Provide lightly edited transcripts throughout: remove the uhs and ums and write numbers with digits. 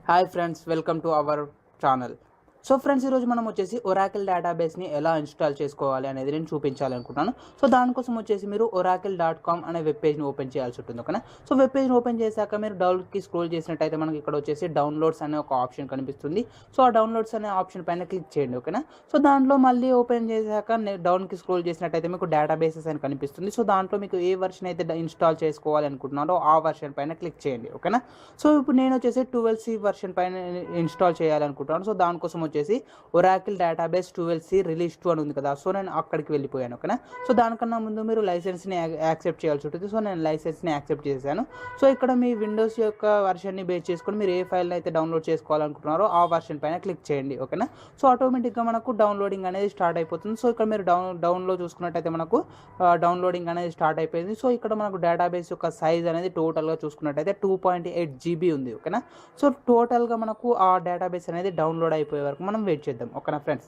Hi friends, welcome to our channel. So friends, ఈరోజు మనం వచ్చేసి ఒరాకిల్ డేటాబేస్ని ఎలా ఇన్స్టాల్ చేసుకోవాలి అనేది నేను చూపించాలనుకుంటున్నాను. సో దానికోసం వచ్చేసి మీరు oracle.com అనే వెబ్ పేజ్ని ఓపెన్ చేయాల్సి ఉంటుంది. ఓకేనా. సో వెబ్ పేజ్ని ఓపెన్ చేశాక మీరు డౌన్లోడ్కి స్క్రోల్ చేసినట్టయితే మనకి ఇక్కడ వచ్చేసి డౌన్లోడ్స్ అనే ఒక ఆప్షన్ కనిపిస్తుంది. సో ఆ డౌన్లోడ్స్ అనే ఆప్షన్ పైన క్లిక్ చేయండి. ఓకేనా. సో దాంట్లో మళ్ళీ ఓపెన్ చేశాక డౌన్కి స్క్రోల్ చేసినట్టయితే మీకు డేటాబేసెస్ అని కనిపిస్తుంది. సో దాంట్లో మీకు ఏ వర్షన్ అయితే ఇన్స్టాల్ చేసుకోవాలి అనుకుంటున్నారో ఆ వర్షన్ పైన క్లిక్ చేయండి. ఓకేనా. సో ఇప్పుడు నేను వచ్చేసి 12C వర్షన్ పైన ఇన్స్టాల్ చేయాలనుకుంటున్నాను. సో దానికోసం వచ్చేసి ఒరాకిల్ డేటాబేస్ 12C రిలీజ్ 2 అని ఉంది కదా. సో నేను అక్కడికి వెళ్ళిపోయాను. ఓకేనా. సో దానికన్నా ముందు మీరు లైసెన్స్ని యాక్సెప్ట్ చేయాల్సి ఉంటుంది. సో నేను లైసెన్స్ని యాక్సెప్ట్ చేశాను. సో ఇక్కడ మీ విండోస్ యొక్క వర్షన్ని బేస్ చేసుకొని మీరు ఏ ఫైల్ని అయితే డౌన్లోడ్ చేసుకోవాలనుకుంటున్నారో ఆ వర్షన్ పైన క్లిక్ చేయండి. ఓకేనా. సో ఆటోమేటిక్గా మనకు డౌన్లోడింగ్ అనేది స్టార్ట్ అయిపోతుంది. సో ఇక్కడ మీరు డౌన్లో చూసుకున్నట్టయితే మనకు డౌన్లోడింగ్ అనేది స్టార్ట్ అయిపోయింది. సో ఇక్కడ మనకు డేటాబేస్ యొక్క సైజ్ అనేది టోటల్గా చూసుకున్నట్టయితే 2.8 GB ఉంది. ఓకేనా. సో టోటల్గా మనకు ఆ డేటాబేస్ అనేది డౌన్లోడ్ అయిపోయే వరకు మనం వెయిట్ చేద్దాం. ఓకేనా ఫ్రెండ్స్.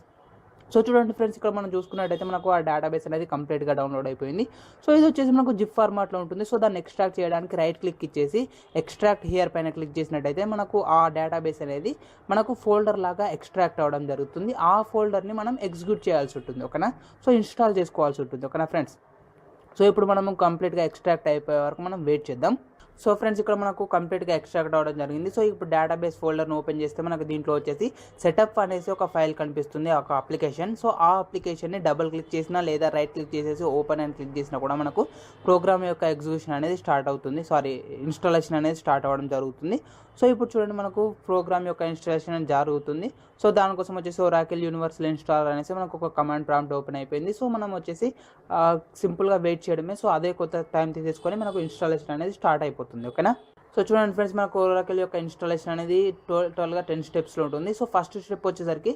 సో చూడండి ఫ్రెండ్స్, ఇక్కడ మనం చూసుకున్నట్టయితే మనకు ఆ డేటాబేస్ అనేది కంప్లీట్గా డౌన్లోడ్ అయిపోయింది. సో ఇది వచ్చేసి మనకు జిప్ ఫార్మాట్లో ఉంటుంది. సో దాన్ని ఎక్స్ట్రాక్ట్ చేయడానికి రైట్ క్లిక్ ఇచ్చేసి ఎక్స్ట్రాక్ట్ హియర్ పైన క్లిక్ చేసినట్టయితే మనకు ఆ డేటాబేస్ అనేది మనకు ఫోల్డర్ లాగా ఎక్స్ట్రాక్ట్ అవ్వడం జరుగుతుంది. ఆ ఫోల్డర్ని మనం ఎగ్జిక్యూట్ చేయాల్సి ఉంటుంది. ఓకేనా. సో ఇన్స్టాల్ చేసుకోవాల్సి ఉంటుంది. ఓకేనా ఫ్రెండ్స్. సో ఇప్పుడు మనము కంప్లీట్గా ఎక్స్ట్రాక్ట్ అయిపోయే వరకు మనం వెయిట్ చేద్దాం. సో ఫ్రెండ్స్, ఇక్కడ మనకు కంప్లీట్గా ఎక్స్ట్రాక్ట్ అవ్వడం జరిగింది. సో ఇప్పుడు డేటాబేస్ ఫోల్డర్ని ఓపెన్ చేస్తే మనకు దీంట్లో వచ్చేసి సెటప్ అనేసి ఒక ఫైల్ కనిపిస్తుంది, ఒక అప్లికేషన్. సో ఆ అప్లికేషన్ని డబుల్ క్లిక్ చేసినా లేదా రైట్ క్లిక్ చేసేసి ఓపెన్ అని క్లిక్ చేసినా కూడా మనకు ప్రోగ్రామ్ యొక్క ఎగ్జిక్యూషన్ అనేది స్టార్ట్ అవుతుంది. ఇన్స్టాలేషన్ అనేది స్టార్ట్ అవ్వడం జరుగుతుంది. సో ఇప్పుడు చూడండి, మనకు ప్రోగ్రామ్ యొక్క ఇన్స్టాలేషన్ జరుగుతుంది. సో దానికోసం వచ్చేసి ఒరాకిల్ యూనివర్సల్ ఇన్స్టాలర్ అనేసి మనకు ఒక కమాండ్ ప్రాంప్ట్ ఓపెన్ అయిపోయింది. సో మనం వచ్చేసి సింపుల్గా వెయిట్ చేయడమే. సో అదే కొత్త టైం తీసేసుకొని మనకు ఇన్స్టాలేషన్ అనేది స్టార్ట్ అయిపోతుంది. ఓకేనా. సో చూడండి ఫ్రెండ్స్, మనకు ఒరాకిల్ యొక్క ఇన్స్టాలేషన్ అనేది టోటల్గా 10 స్టెప్స్లో ఉంటుంది. సో ఫస్ట్ స్టెప్ వచ్చేసరికి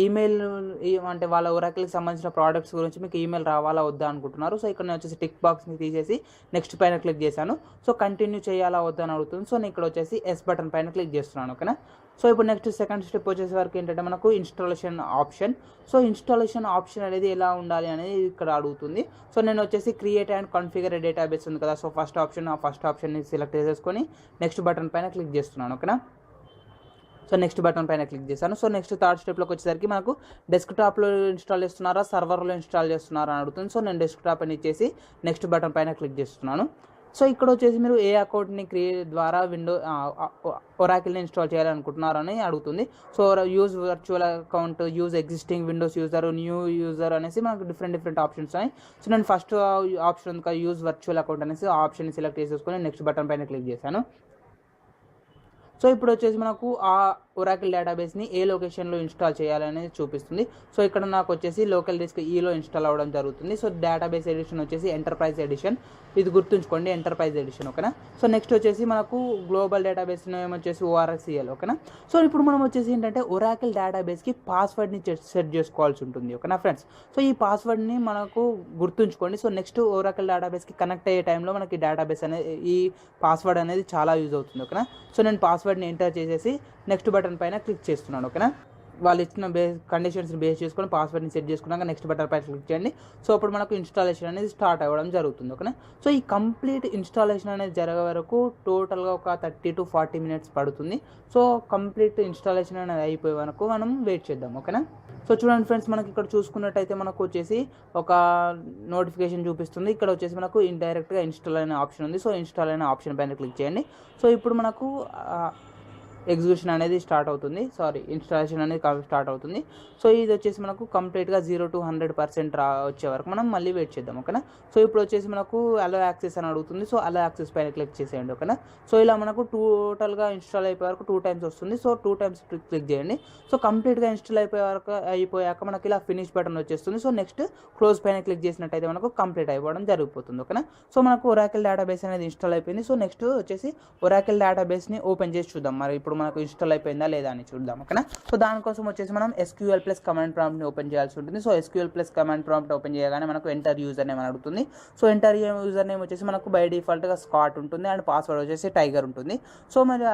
ఈమెయిల్, అంటే వాళ్ళ ఒరాకిల్కి సంబంధించిన ప్రోడక్ట్స్ గురించి మీకు ఈమెయిల్ రావాలా వద్దా అనుకుంటున్నారు. సో ఇక్కడ నేను వచ్చేసి టిక్ బాక్స్ని తీసేసి నెక్స్ట్ పైన క్లిక్ చేశాను. సో కంటిన్యూ చేయాలా వద్దా అని అడుగుతుంది. సో నేను ఇక్కడ వచ్చేసి ఎస్ బటన్ పైన క్లిక్ చేస్తున్నాను. ఓకేనా. సో ఇప్పుడు నెక్స్ట్ సెకండ్ స్టెప్ వచ్చేసే వరకు ఏంటంటే మనకు installation option. So installation option అనేది ఎలా ఉండాలి అనేది ఇక్కడ అడుగుతుంది. సో నేను వచ్చేసి క్రియేట్ అండ్ కాన్ఫిగర్ డేటాబేస్ ఉంది కదా. సో ఫస్ట్ ఆప్షన్ని సెలెక్ట్ చేసేసుకొని నెక్స్ట్ బటన్ పైన క్లిక్ చేస్తున్నాను. ఓకేనా. సో నెక్స్ట్ బటన్ పైన క్లిక్ చేశాను. సో నెక్స్ట్ థర్డ్ స్టెప్లోకి వచ్చేసరికి మనకు డెస్క్టాప్లో ఇన్స్టాల్ చేస్తున్నారా, సర్వర్లో ఇన్స్టాల్ చేస్తున్నారా అని అడుగుతుంది. సో నేను డెస్క్టాప్ అని ఇచ్చేసి నెక్స్ట్ బటన్ పైన క్లిక్ చేస్తున్నాను. సో ఇక్కడ వచ్చేసి మీరు ఏ అకౌంట్ని ద్వారా ఒరాకిల్ని ఇన్స్టాల్ చేయాలనుకుంటున్నారని అడుగుతుంది. So use virtual account, use existing Windows user, new user అనేసి మనకు డిఫరెంట్ ఆప్షన్స్ ఉన్నాయి. సో నేను ఫస్ట్ ఆప్షన్ ఉంది, యూజ్ వర్చువల్ అకౌంట్ అనేసి ఆ ఆప్షన్ని సెలెక్ట్ చేసేసుకొని నెక్స్ట్ బటన్ పైన క్లిక్ చేశాను. సో ఇప్పుడు వచ్చేసి మనకు ఆ ఒరాకిల్ డేటాబేస్ని ఏ లొకేషన్లో ఇన్స్టాల్ చేయాలనేది చూపిస్తుంది. సో ఇక్కడ నాకు వచ్చేసి లోకల్ డిస్క్ ఈలో ఇన్స్టాల్ అవ్వడం జరుగుతుంది. సో డేటాబేస్ ఎడిషన్ వచ్చేసి ఎంటర్ప్రైజ్ ఎడిషన్, ఇది గుర్తుంచుకోండి, ఎంటర్ప్రైజ్ ఎడిషన్. ఓకేనా. సో నెక్స్ట్ వచ్చేసి మనకు గ్లోబల్ డేటాబేస్ నేమ్ వచ్చేసి ORCL. ఓకేనా. సో ఇప్పుడు మనం వచ్చేసి ఏంటంటే ఒరాకిల్ డేటాబేస్కి పాస్వర్డ్ని సెట్ చేసుకోవాల్సి ఉంటుంది. ఓకేనా ఫ్రెండ్స్. సో ఈ పాస్వర్డ్ని మనకు గుర్తుంచుకోండి. సో నెక్స్ట్ ఒరాకిల్ డేటాబేస్కి కనెక్ట్ అయ్యే టైంలో మనకి డేటాబేస్ అనేది ఈ పాస్వర్డ్ అనేది చాలా యూజ్ అవుతుంది. ఓకేనా. సో నేను పాస్వర్డ్ని ఎంటర్ చేసేసి నెక్స్ట్ బటన్ పైన క్లిక్ చేస్తున్నాను. ఓకేనా. వాళ్ళు ఇచ్చిన కండిషన్స్ని బేస్ చేసుకొని పాస్వర్డ్ని సెట్ చేసుకున్నాక నెక్స్ట్ బటన్ పైన క్లిక్ చేయండి. సో అప్పుడు మనకు ఇన్స్టాలేషన్ అనేది స్టార్ట్ అవ్వడం జరుగుతుంది. ఓకేనా. సో ఈ కంప్లీట్ ఇన్స్టాలేషన్ అనేది జరిగే వరకు టోటల్గా ఒక 30 to 40 మినిట్స్ పడుతుంది. సో కంప్లీట్ ఇన్స్టాలేషన్ అనేది అయిపోయే వరకు మనం వెయిట్ చేద్దాం. ఓకేనా. సో చూడండి ఫ్రెండ్స్, మనకి ఇక్కడ చూసుకున్నట్టయితే మనకు వచ్చేసి ఒక నోటిఫికేషన్ చూపిస్తుంది. ఇక్కడ వచ్చేసి మనకు ఇండైరెక్ట్గా ఇన్స్టాల్ అనే ఆప్షన్ ఉంది. సో ఇన్స్టాల్ అనే ఆప్షన్ పైన క్లిక్ చేయండి. సో ఇప్పుడు మనకు ఎగ్జిక్యూషన్ అనేది స్టార్ట్ అవుతుంది. ఇన్స్టాలేషన్ అనేది స్టార్ట్ అవుతుంది. సో ఇది వచ్చేసి మనకు కంప్లీట్గా 0 to 100% వచ్చే వరకు మనం మళ్ళీ వెయిట్ చేద్దాం. ఓకేనా. సో ఇప్పుడు వచ్చేసి మనకు అలో యాక్సెస్ అని అడుగుతుంది. సో అలో యాక్సెస్ పైన క్లిక్ చేసేయండి. ఓకేనా. సో ఇలా మనకు టోటల్గా ఇన్స్టాల్ అయిపోయే వరకు 2 times వస్తుంది. సో 2 times క్లిక్ చేయండి. సో కంప్లీట్గా ఇన్స్టాల్ అయిపోయాక మనకి ఇలా ఫినిష్ బటన్ వచ్చేస్తుంది. సో నెక్స్ట్ క్లోజ్ పైన క్లిక్ చేసినట్టయితే మనకు కంప్లీట్ అయిపోవడం జరిగిపోతుంది. ఓకేనా. సో మనకు ఒరాకిల్ డేటాబేస్ అనేది ఇన్స్టాల్ అయిపోయింది. సో నెక్స్ట్ వచ్చేసి ఒరాకిల్ డేటాబేస్ని ఓపెన్ చేసి చూద్దాం. మరి ఇప్పుడు మనకు ఇన్స్టాల్ అయిపోయిందా లేదా అని చూద్దాం. ఓకేనా. సో దానికోసం వచ్చేసి మనం SQL+ కమాండ్ ప్రాంప్ట్ని ఓపెన్ చేయాల్సి ఉంటుంది. So SQL+ command prompt open చేయగానే మనకు ఎంటర్ యూజర్ నేమ్ అని అడుగుతుంది. సో ఎంటర్ యూజర్ నేమ్ వచ్చేసి మనకు బై డిఫాల్ట్గా స్కాట్ ఉంటుంది అండ్ పాస్వర్డ్ వచ్చేసి టైగర్ ఉంటుంది. సో మరి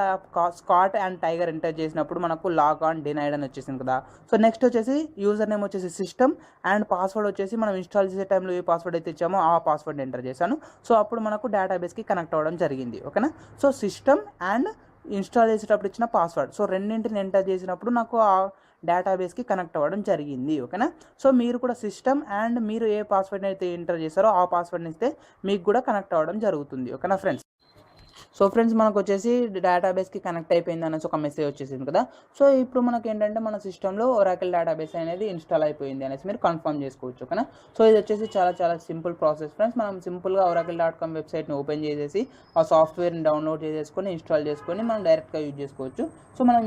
స్కాట్ అండ్ టైగర్ ఎంటర్ చేసినప్పుడు మనకు లాగ్ ఆన్ డినైడ్ అని వచ్చేసింది కదా. సో నెక్స్ట్ వచ్చేసి యూజర్ నేమ్ వచ్చేసి సిస్టమ్ అండ్ పాస్వర్డ్ వచ్చేసి మనం ఇన్స్టాల్ చేసే టైంలో ఏ పాస్వర్డ్ అయితే ఇచ్చామో ఆ పాస్వర్డ్ ఎంటర్ చేశాను. సో అప్పుడు మనకు డేటాబేస్కి కనెక్ట్ అవ్వడం జరిగింది. ఓకేనా. సో సిస్టమ్ అండ్ ఇన్స్టాల్ చేసేటప్పుడు ఇచ్చిన పాస్వర్డ్. సో రెండింటిని ఎంటర్ చేసినప్పుడు నాకు ఆ డేటాబేస్కి కనెక్ట్ అవ్వడం జరిగింది. ఓకేనా. సో మీరు కూడా సిస్టమ్ అండ్ మీరు ఏ పాస్వర్డ్ని అయితే ఎంటర్ చేస్తారో ఆ పాస్వర్డ్ని ఇస్తే మీకు కూడా కనెక్ట్ అవ్వడం జరుగుతుంది. ఓకేనా ఫ్రెండ్స్. సో ఫ్రెండ్స్ మనకు వచ్చేసి డేటాబేస్కి కనెక్ట్ అయిపోయింది అనేసి ఒక మెసేజ్ వచ్చేసింది కదా. సో ఇప్పుడు మనకి ఏంటంటే మన సిస్టంలో ఒరాకిల్ డేటాబేస్ అనేది ఇన్స్టాల్ అయిపోయింది అనేసి మీరు కన్ఫర్మ్ చేసుకోవచ్చు. ఓకేనా. సో ఇది వచ్చేసి చాలా సింపుల్ ప్రాసెస్ ఫ్రెండ్స్. మనం సింపుల్గా oracle.com వెబ్సైట్ని ఓపెన్ చేసేసి ఆ సాఫ్ట్వేర్ని డౌన్లోడ్ చేసేసుకొని ఇన్స్టాల్ చేసుకొని మనం డైరెక్ట్గా యూజ్ చేసుకోవచ్చు. సో మనం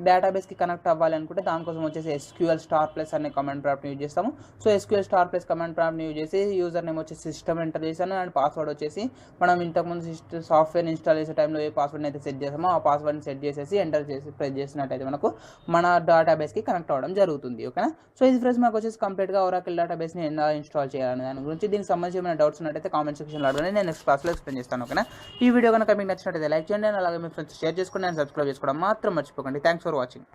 డేటాబేస్కి కనెక్ట్ అవ్వాలి అనుకుంటే దానికోసం వచ్చేసి SQL*+ అనే కమాండ్ ప్రాంప్ట్ని యూజ్ చేస్తాము. సో SQL*+ కమాండ్ ప్రాంప్ట్ని యూజ్ చేసి యూజర్ నేమ్ వచ్చేసి సిస్టమ్ ఎంటర్ చేశాను అండ్ పాస్వర్డ్ వచ్చేసి మనం ఇంతకుముందు సాఫ్ట్వేర్ ఇన్స్టాల్ చేసే టైంలో ఏ పాస్వర్డ్ని అయితే సెట్ చేసామో ఆ పాస్వర్డ్ని సెట్ చేసేసి ఎంటర్ చేసి ప్రెస్ చేసినట్టయితే మనకు మన డేటాబేస్కి కనెక్ట్ అవ్వడం జరుగుతుంది. ఓకేనా. సో ఇది ఫ్రెండ్స్ మనకు వచ్చేసి కంప్లీట్గా ఒరాకిల్ డేటాబేస్ని ఎలా ఇన్స్టాల్ చేయాలనే దాని గురించి. దీనికి సంబంధించి ఏమైనా డౌట్స్ ఉన్నట్టయితే కామెంట్ సెక్షన్లో అడగండి, నేను నెక్స్ట్ క్లాస్లో ఎక్స్ప్లెయిన్ చేస్తాను. ఓకేనా. ఈ వీడియో కనుక మీకు నచ్చినట్టయితే లైక్ చేయండి, అలాగే మీ ఫ్రెండ్స్ షేర్ చేసుకోండి అండ్ సబ్స్క్రైబ్ చేసుకోవడం మాత్రం మర్చిపోకండి. Thanks for watching.